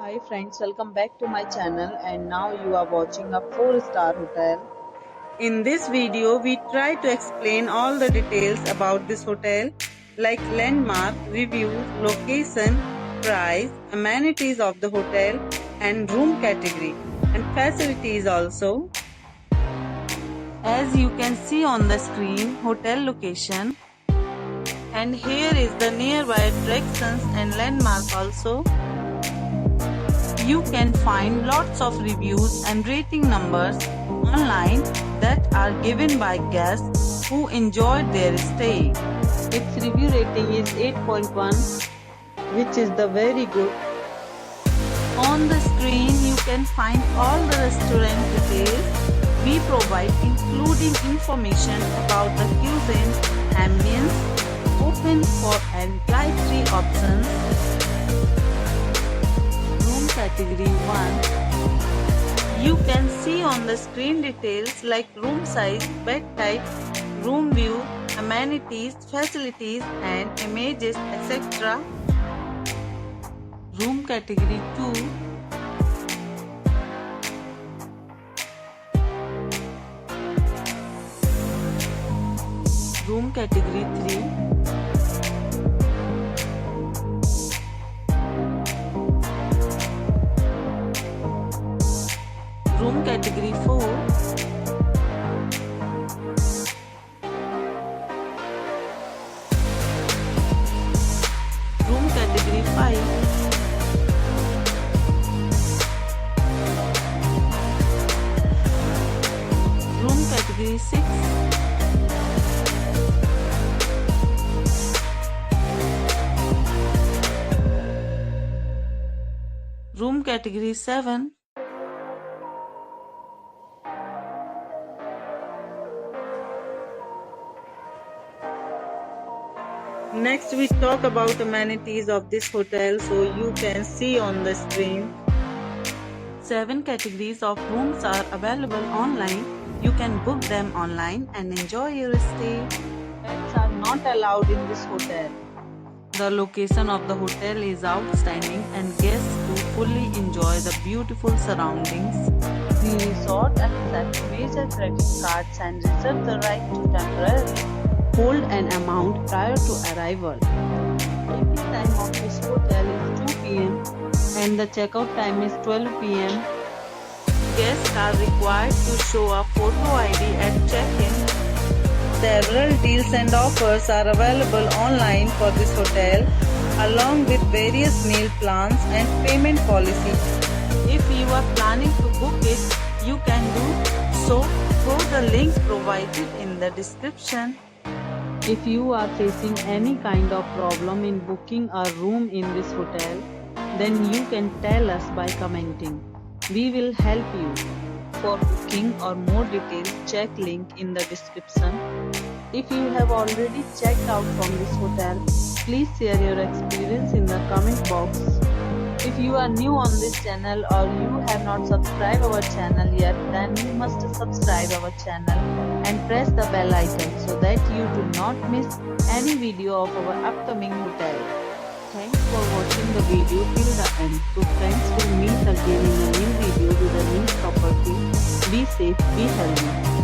Hi friends, welcome back to my channel and now you are watching a 4-star hotel. In this video, we try to explain all the details about this hotel like landmark, reviews, location, price, amenities of the hotel and room category and facilities also. As you can see on the screen, hotel location, and here is the nearby attractions and landmark also. You can find lots of reviews and rating numbers online that are given by guests who enjoyed their stay. Its review rating is 8.1, which is the very good. On the screen you can find all the restaurant details we provide, including information about the cuisine, ambience, open for and glide-free options. Category 1. You can see on the screen details like room size, bed type, room view, amenities, facilities and images, etc. Room category 2. Room category 3. Room category 4. Room category 5. Room category 6. Room category 7. Next we talk about amenities of this hotel, so you can see on the screen. 7 categories of rooms are available online. You can book them online and enjoy your stay. Pets are not allowed in this hotel. The location of the hotel is outstanding and guests do fully enjoy the beautiful surroundings. The resort accepts major credit cards and reserves the right to temporarily hold an amount prior to arrival. Check-in time of this hotel is 2 p.m. and the checkout time is 12 p.m. Guests are required to show a photo ID at check-in. Several deals and offers are available online for this hotel, along with various meal plans and payment policies. If you are planning to book it, you can do so through the link provided in the description. If you are facing any kind of problem in booking a room in this hotel, then you can tell us by commenting. We will help you. For booking or more details, check link in the description. If you have already checked out from this hotel, please share your experience in the comment box. If you are new on this channel or you have not subscribed our channel yet, then you must subscribe our channel and press the bell icon so that you do not miss any video of our upcoming hotel. Thanks for watching the video till the end. So friends, will meet again in a new video with a new property. Be safe, be healthy.